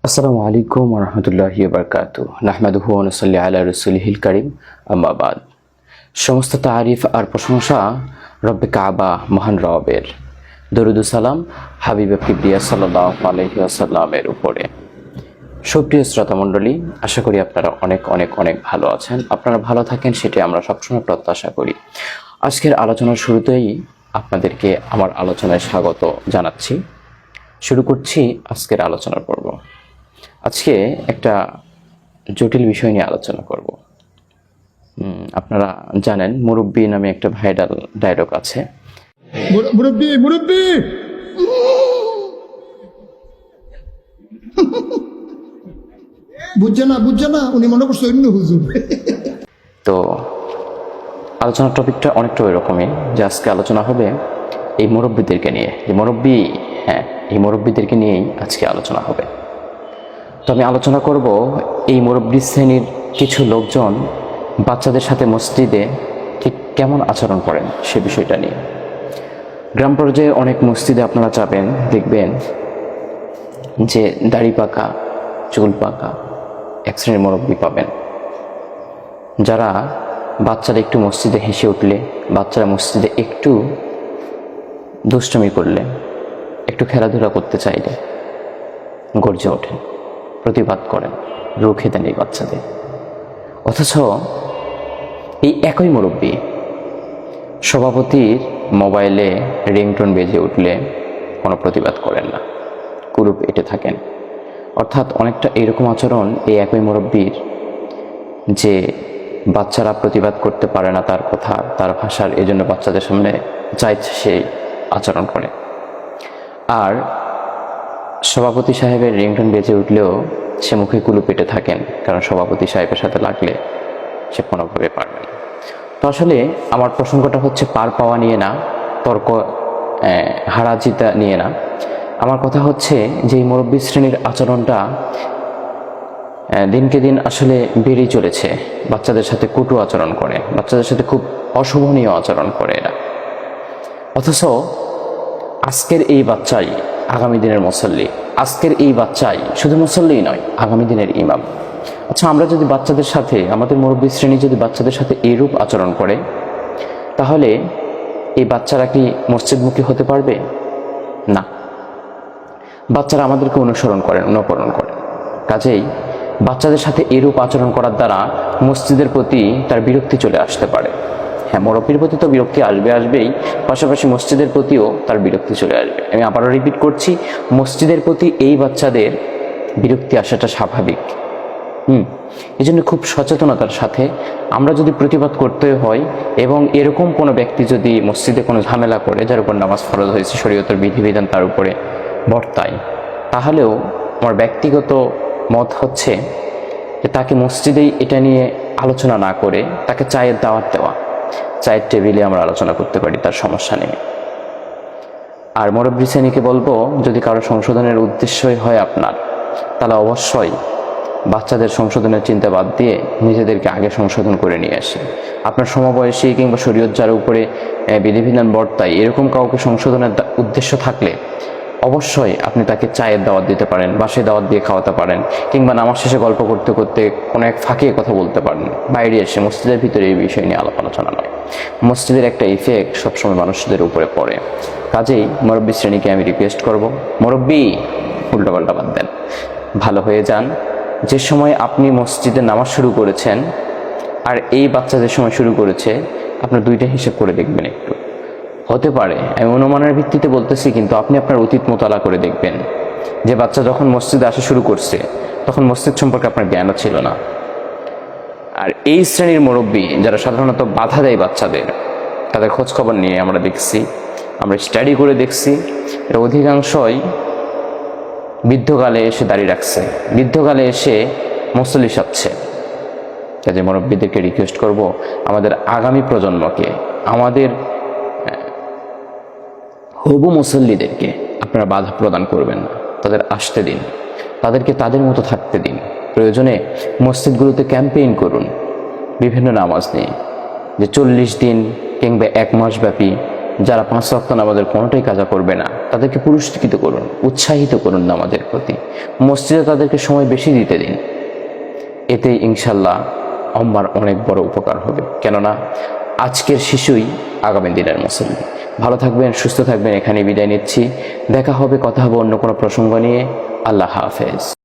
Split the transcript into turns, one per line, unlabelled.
আসসালামু আলাইকুম ওয়া রাহমাতুল্লাহি ওয়া বারাকাতুহু নাহমাদুহু ওয়া নুসাল্লি আলা রাসূলিহিল কারীম আম্মা বাদ। সমস্ত তারিফ আর প্রশংসা রব্বে কাবা মহান রবের। দরুদ ও সালাম হাবিবে কিবরিয়া সাল্লাল্লাহু আলাইহি ওয়াসাল্লামের উপরে। সুপ্রিয় শ্রোতা মণ্ডলী, আশা করি আপনারা অনেক অনেক অনেক ভালো আছেন। আপনারা ভালো থাকেন সেটি আমরা সবসময় প্রত্যাশা করি। আজকের আলোচনার শুরুতেই আপনাদেরকে আমার আলোচনায় স্বাগত জানাচ্ছি। শুরু করছি আজকের আলোচনার পর্ব। আজকে একটা জটিল বিষয় নিয়ে আলোচনা করব। আপনারা জানেন মুরব্বি নামে একটা ভাইরাল ডায়লগ আছে,
মুরব্বি মুরব্বি বুঝছে না উনি মনে করছে অন্য হুজুর।
তো আলোচনার টপিকটা অনেকটা ওইরকমই, যে আজকে আলোচনা হবে এই মুরব্বিদেরকে নিয়ে। যে মুরব্বি, হ্যাঁ, এই মুরব্বিদেরকে নিয়েই আজকে আলোচনা হবে। তো আমি আলোচনা করব এই মুরব্বি শ্রেণীর কিছু লোকজন বাচ্চাদের সাথে মসজিদে ঠিক কেমন আচরণ করেন সে বিষয়টা নিয়ে। গ্রাম পর্যায়ে অনেক মসজিদে আপনারা যাবেন, দেখবেন যে দাড়ি পাকা, চুল পাকা এক শ্রেণীর মুরব্বি পাবেন, যারা বাচ্চারা একটু মসজিদে হেসে উঠলে, বাচ্চারা মসজিদে একটু দুষ্টুমি করলে, একটু খেলাধুলা করতে চাইলে গর্জে ওঠেন, প্রতিবাদ করেন, রুখে দেন এই বাচ্চাদের। অথচ এই একই মুরব্বি সভাপতির মোবাইলে রিংটোন বেজে উঠলে কোনো প্রতিবাদ করেন না, কুরুপ এঁটে থাকেন। অর্থাৎ অনেকটা এইরকম আচরণ এই একই মুরব্বির, যে বাচ্চারা প্রতিবাদ করতে পারে না তার কথা, তার ভাষার, এই জন্য বাচ্চাদের সামনে যা ইচ্ছে সেই আচরণ করে। আর সভাপতি সাহেবের রিংটোন বেজে উঠলেও সে মুখে কুলু পেটে থাকেন, কারণ সভাপতি সাহেবের সাথে লাগলে সে কোনোভাবে পারবে না। তো আসলে আমার প্রসঙ্গটা হচ্ছে পার পাওয়া নিয়ে না, তর্ক হারাজিতা নিয়ে না। আমার কথা হচ্ছে যে এই মুরব্বী শ্রেণীর আচরণটা দিনকে দিন আসলে বেড়েই চলেছে। বাচ্চাদের সাথে কটু আচরণ করে, বাচ্চাদের সাথে খুব অশোভনীয় আচরণ করে এরা। অথচ আজকের এই বাচ্চাই আগামী দিনের মুসল্লি, আজকের এই বাচ্চাই শুধু মুসল্লিই নয়, আগামী দিনের ইমাম। আচ্ছা, আমরা যদি বাচ্চাদের সাথে, আমাদের মুরব্বী শ্রেণী যদি বাচ্চাদের সাথে এইরূপ আচরণ করে, তাহলে এই বাচ্চারা কি মসজিদমুখী হতে পারবে? না। বাচ্চারা আমাদেরকে অনুকরণ করেন। কাজেই বাচ্চাদের সাথে এরূপ আচরণ করার দ্বারা মসজিদের প্রতি তার বিরক্তি চলে আসতে পারে। হ্যাঁ, মুরব্বির প্রতি তো বিরক্তি আসবেই, পাশাপাশি মসজিদের প্রতিও তার বিরক্তি চলে আসবে। আমি আবারও রিপিট করছি, মসজিদের প্রতি এই বাচ্চাদের বিরক্তি আসাটা স্বাভাবিক। এই জন্য খুব সচেতনতার সাথে আমরা যদি প্রতিবাদ করতে হয়, এবং এরকম কোনো ব্যক্তি যদি মসজিদে কোনো ঝামেলা করে, যার উপর নামাজ ফরজ হয়েছে, শরীয়তের বিধিবিধান তার উপরে বর্তায়, তাহলেও আমার ব্যক্তিগত মত হচ্ছে যে তাকে মসজিদেই এটা নিয়ে আলোচনা না করে তাকে চায়ের দাওয়াত দেওয়া, চায়ের টেবিলে আমরা আলোচনা করতে পারি, তার সমস্যা নেই। আর মুরব্বী শ্রেণীকে বলবো, যদি কারো সংশোধনের উদ্দেশ্যই হয় আপনার, তাহলে অবশ্যই বাচ্চাদের সংশোধনের চিন্তা বাদ দিয়ে নিজেদেরকে আগে সংশোধন করে নিয়ে আসে। আপনার সমবয়সী কিংবা শরীয়ত যার উপরে বিধিবিধান বর্তায়, এরকম কাউকে সংশোধনের উদ্দেশ্য থাকলে অবশ্যই আপনি তাকে চায়ের দাওয়াত দিতে পারেন, বাসে দাওয়াত দিয়ে খাওয়াতে পারেন, কিংবা নামাজ শেষে গল্প করতে করতে কোনো এক ফাঁকে কথা বলতে পারেন। বাইরে এসে, মসজিদের ভিতরে এই বিষয় নিয়ে আলোচনা নয়। মসজিদের একটা ইফেক্ট সবসময় মানুষদের উপরে পড়ে। কাজেই মুরব্বী শ্রেণীকে আমি রিকোয়েস্ট করব, মুরব্বী উল্টাপাল্টা বাদ দেন, ভালো হয়ে যান। যে সময় আপনি মসজিদে নামাজ শুরু করেছেন আর এই বাচ্চাদের সময় শুরু করেছে, আপনার দুইটা হিসেব করে দেখবেন একটু। হতে পারে, আমি অনুমানের ভিত্তিতে বলতেছি, কিন্তু আপনি আপনার অতীত মোতালা করে দেখবেন যে বাচ্চা যখন মসজিদে আসা শুরু করছে তখন মসজিদ সম্পর্কে আপনার জ্ঞানও ছিল না। আর এই শ্রেণীর মুরব্বী যারা সাধারণত বাধা দেয় বাচ্চাদের, তাদের খোঁজ খবর নিয়ে আমরা দেখছি, আমরা স্টাডি করে দেখছি, এরা অধিকাংশই বৃদ্ধকালে এসে দাঁড়িয়ে রাখছে, বৃদ্ধকালে এসে মুসল্লি সাজছে। কাজে মুরব্বীদেরকে রিকোয়েস্ট করব, আমাদের আগামী প্রজন্মকে, আমাদের হবু মুসল্লিদেরকে আপনারা বাধা প্রদান করবেন না, তাদের আসতে দিন, তাদেরকে তাদের মতো থাকতে দিন। প্রয়োজনে মসজিদগুলোতে ক্যাম্পেইন করুন বিভিন্ন নামাজ নিয়ে, যে 40 দিন কিংবা 1 মাস ব্যাপী যারা 5 ওয়াক্ত নামাজের কোনোটাই কাজা করবে না, তাদেরকে পুরস্কৃত করুন, উৎসাহিত করুন নামাজের প্রতি, মসজিদে তাদেরকে সময় বেশি দিতে দিন। এতে ইনশাল্লাহ আমার অনেক বড় উপকার হবে, কেননা আজকের শিশুই আগামী দিনের মুসল্লি। ভালো থাকবেন, সুস্থ থাকবেন, এখানে বিদায় নিচ্ছি। দেখা হবে, কথা হবে অন্য কোনো প্রসঙ্গ নিয়ে। আল্লাহ হাফেজ।